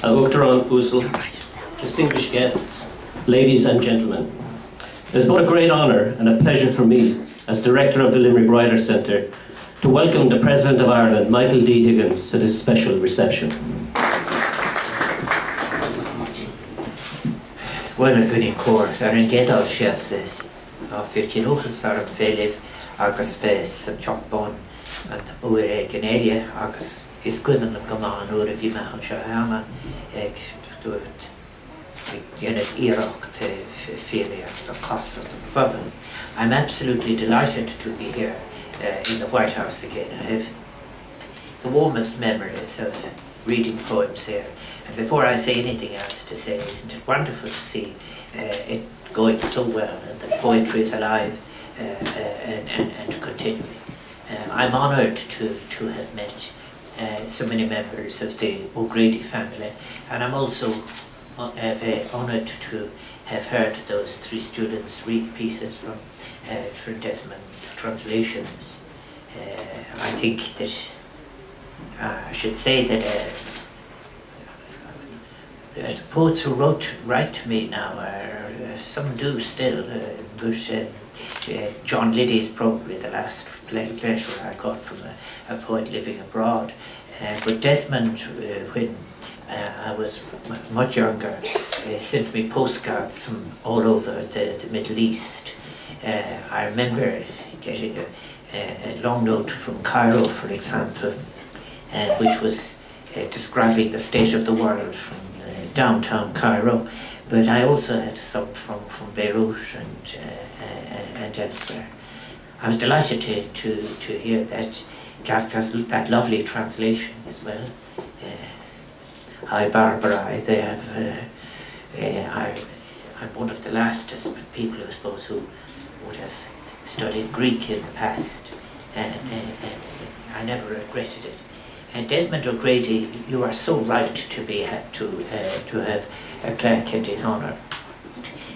Uachtaráin Uasal, distinguished guests, ladies and gentlemen. It is both a great honour and a pleasure for me, as Director of the Limerick Writer Centre, to welcome the President of Ireland, Michael D. Higgins, to this special reception. Well, a good cór ar an gcéadál sias fir cinúchas ar an bhéileh agus fés an teachbán an uair an éile agus is cuidan go máin uair a bhí mechan se hama ag dúirt dhéanamh iarracht féalaíocht an casa an phobal. I'm absolutely delighted to be here in the White House again. I have the warmest memories of reading poems here. And before I say anything else to say, isn't it wonderful to see it going so well and that poetry is alive and continuing. I'm honoured to have met so many members of the O'Grady family, and I'm also honoured to have heard those three students read pieces from Desmond's translations. I think that I should say that the poets who write to me now some do still, but John Liddy is probably the last letter I got from a poet living abroad. But Desmond, when I was much younger, sent me postcards from all over the Middle East. I remember getting a long note from Cairo, for example, which was describing the state of the world from downtown Cairo, but I also had some from Beirut and elsewhere. I was delighted to hear that that lovely translation as well. Hi Barbara, they have. I'm one of the last people, I suppose, who would have studied Greek in the past, and I never regretted it. And Desmond O'Grady, you are so right to have a plaque in his honour.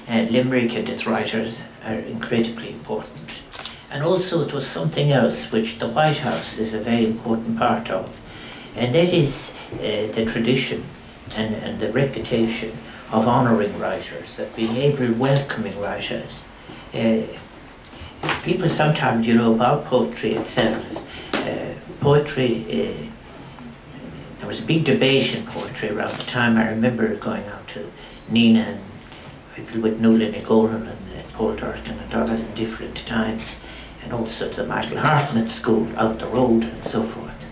Limerick and its writers are incredibly important. And also it was something else which the White House is a very important part of, and that is the tradition and the reputation of honouring writers, of being able to welcoming writers. People sometimes, you know, about poetry itself. Poetry, there was a big debate in poetry around the time. I remember going out to Nina and people with Nuala Nicolan and Paul Durkin and others in different times, and also to the Michael Hartnett School out the road and so forth.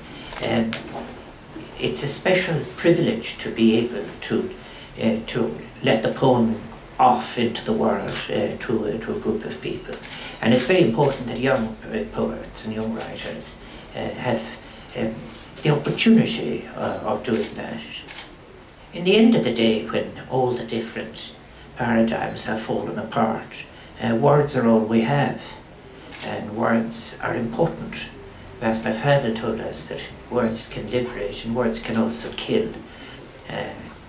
It's a special privilege to be able to let the poem off into the world to a group of people. And it's very important that young poets and young writers have the opportunity of doing that. In the end of the day, when all the different paradigms have fallen apart, words are all we have, and words are important. Václav Havel told us that words can liberate and words can also kill.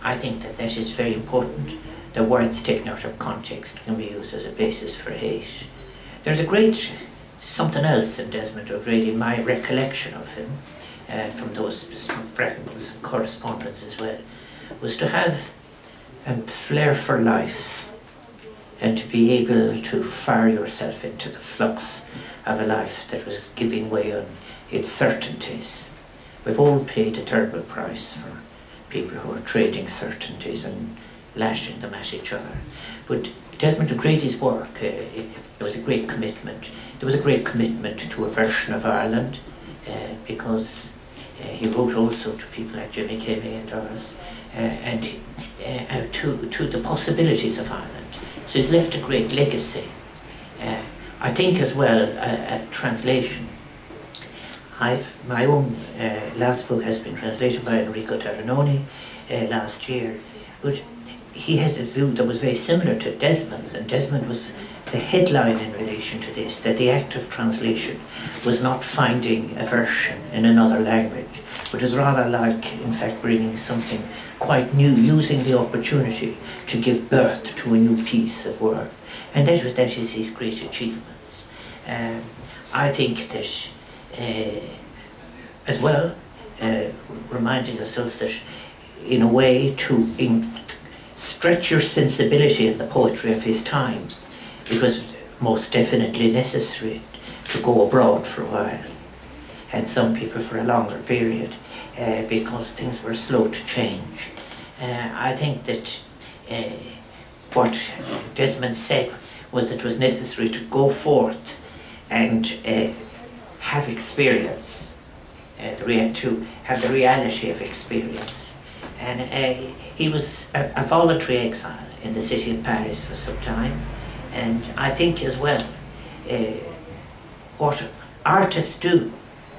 I think that that is very important. The words taken out of context can be used as a basis for hate. There's a great something else in Desmond O'Grady, my recollection of him, from those fragments of correspondence as well, was to have a flair for life and to be able to fire yourself into the flux of a life that was giving way on its certainties. We've all paid a terrible price for people who are trading certainties and lashing them at each other. But Desmond O'Grady's work, there was a great commitment. There was a great commitment to a version of Ireland, because he wrote also to people like Jimmy Cavey and others, and to the possibilities of Ireland. So he's left a great legacy. I think as well, a translation. My own last book has been translated by Enrico Taranoni last year, but he has a view that was very similar to Desmond's, and Desmond was the headline in relation to this, that the act of translation was not finding a version in another language, but was rather like, in fact, bringing something quite new, using the opportunity to give birth to a new piece of work. And that is his great achievements. I think that, as well, reminding ourselves that in a way to stretch your sensibility in the poetry of his time. It was most definitely necessary to go abroad for a while, and some people for a longer period, because things were slow to change. I think that what Desmond said was that it was necessary to go forth and have experience, to have the reality of experience. And he was a voluntary exile in the city of Paris for some time. And I think as well, what artists do,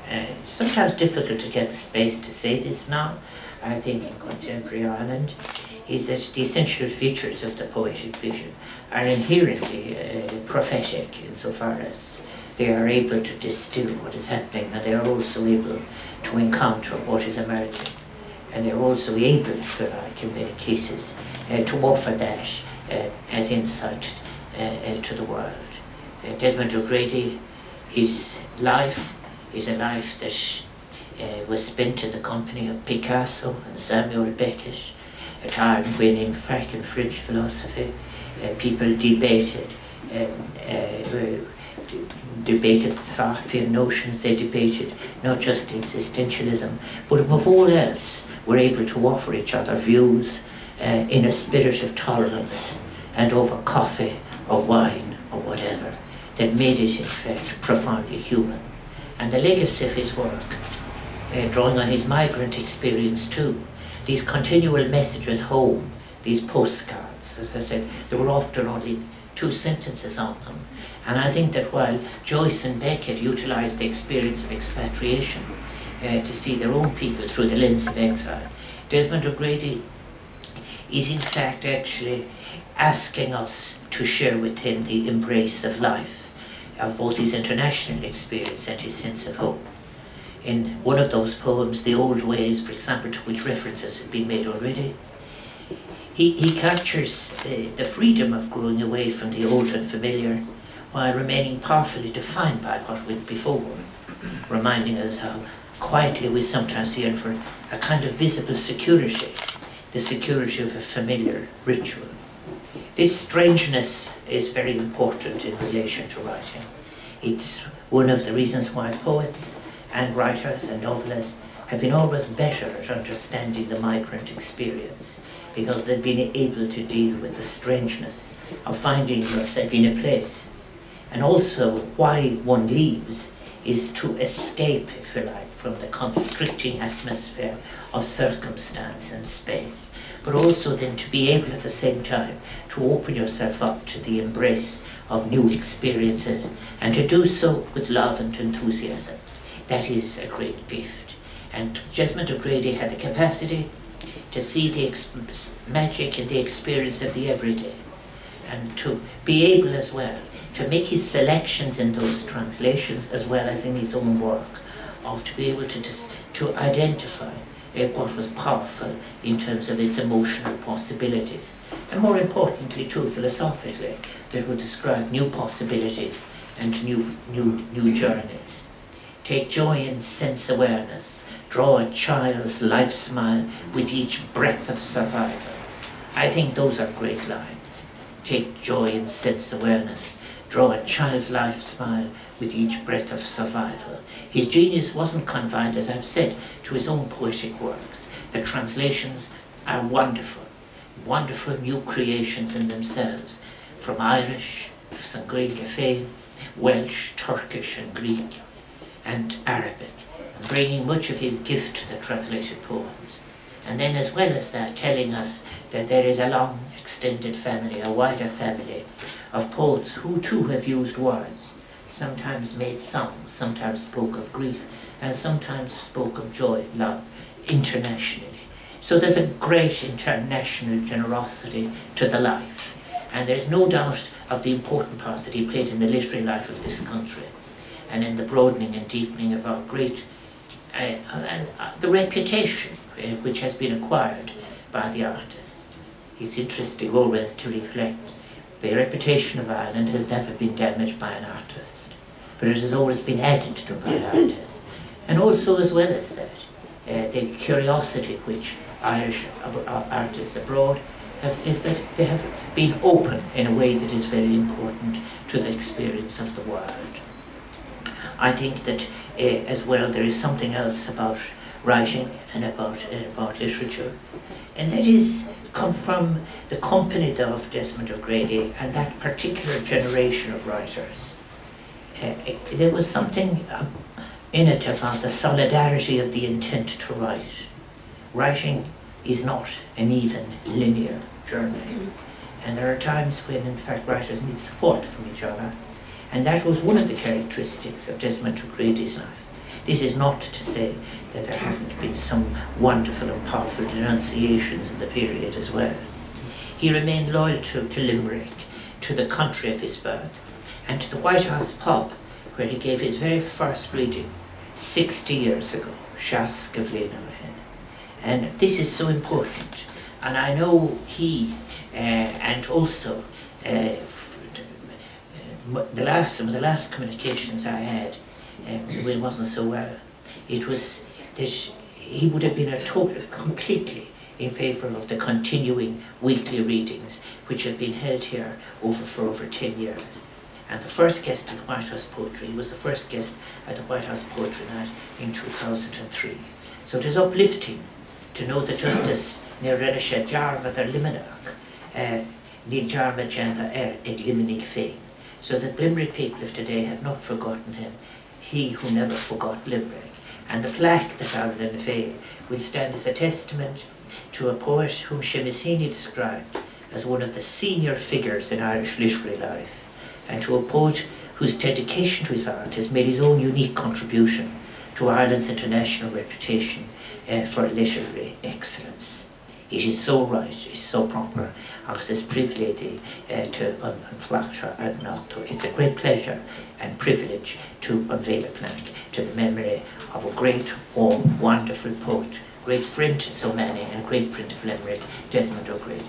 it's sometimes difficult to get the space to say this now, I think in contemporary Ireland, is that the essential features of the poetic vision are inherently prophetic insofar as they are able to distill what is happening, and they are also able to encounter what is emerging. And they're also able, if you like, in many cases, to offer that as insight to the world. Desmond O'Grady, his life is a life that was spent in the company of Picasso and Samuel Beckett, a time when, in fact, in French philosophy, people debated Sartrean notions. They debated not just existentialism, but above all else were able to offer each other views in a spirit of tolerance, and over coffee or wine or whatever, that made it in fact profoundly human. And the legacy of his work, drawing on his migrant experience too, these continual messages home, these postcards, as I said, there were often only 2 sentences on them. And I think that while Joyce and Beckett utilised the experience of expatriation to see their own people through the lens of exile, Desmond O'Grady is in fact actually asking us to share with him the embrace of life, of both his international experience and his sense of hope. In one of those poems, The Old Ways, for example, to which references have been made already, he captures the freedom of growing away from the old and familiar while remaining powerfully defined by what went before, reminding us how quietly we sometimes yearn for a kind of visible security, the security of a familiar ritual. This strangeness is very important in relation to writing. It's one of the reasons why poets and writers and novelists have been always better at understanding the migrant experience, because they've been able to deal with the strangeness of finding yourself in a place. And also why one leaves is to escape, if you like, from the constricting atmosphere of circumstance and space, but also then to be able at the same time to open yourself up to the embrace of new experiences, and to do so with love and enthusiasm. That is a great gift. And Desmond O'Grady had the capacity to see the magic in the experience of the everyday, and to be able as well to make his selections in those translations as well as in his own work, of to be able to identify what was powerful in terms of its emotional possibilities, and more importantly too philosophically, that would describe new possibilities and new journeys. Take joy in sense awareness, draw a child's life smile with each breath of survival. I think those are great lines. Take joy in sense awareness, draw a child's life smile with each breath of survival. His genius wasn't confined, as I've said, to his own poetic works. The translations are wonderful, wonderful new creations in themselves, from Irish, some Gaelic Gafe, Welsh, Turkish and Greek, and Arabic, and bringing much of his gift to the translated poems. And then as well as that, telling us that there is a long extended family, a wider family of poets who too have used words, sometimes made songs, sometimes spoke of grief, and sometimes spoke of joy, love, internationally. So there's a great international generosity to the life, and there's no doubt of the important part that he played in the literary life of this country, and in the broadening and deepening of our great, the reputation which has been acquired by the artist. It's interesting always to reflect. The reputation of Ireland has never been damaged by an artist, but it has always been added to by artists. And also, as well as that, the curiosity which Irish artists abroad is that they have been open in a way that is very important to the experience of the world. I think that as well there is something else about writing and about literature, and that is come from the company of Desmond O'Grady and that particular generation of writers. There was something in it about the solidarity of the intent to write. Writing is not an even linear journey, and there are times when in fact writers need support from each other, and that was one of the characteristics of Desmond O'Grady's life. This is not to say that there haven't been some wonderful and powerful denunciations in the period as well. He remained loyal to Limerick, to the country of his birth, and to the White House pub, where he gave his very first reading 60 years ago, Seas go bhliain amhain. And this is so important. And I know he, and also some of the last communications I had, when it wasn't so well, it was that he would have been completely in favour of the continuing weekly readings, which have been held here for over 10 years. And the first guest at the White House Poetry, he was the first guest at the White House Poetry Night in 2003. So it is uplifting to know that Justice Nerelisha Jarma der Limanach, Ni Jarma Janta eg Liminig Fein, so that Limerick people of today have not forgotten him, he who never forgot Limerick. And the plaque that Ireland Fae will stand as a testament to a poet whom Seamus Heaney described as one of the senior figures in Irish literary life, and to a poet whose dedication to his art has made his own unique contribution to Ireland's international reputation for literary excellence. It is so right, it is so proper, agus is privilege to unflacht. It's a great pleasure and privilege to unveil a plaque to the memory of a great, warm, wonderful poet, great friend to so many, and great friend of Limerick, Desmond O'Grady.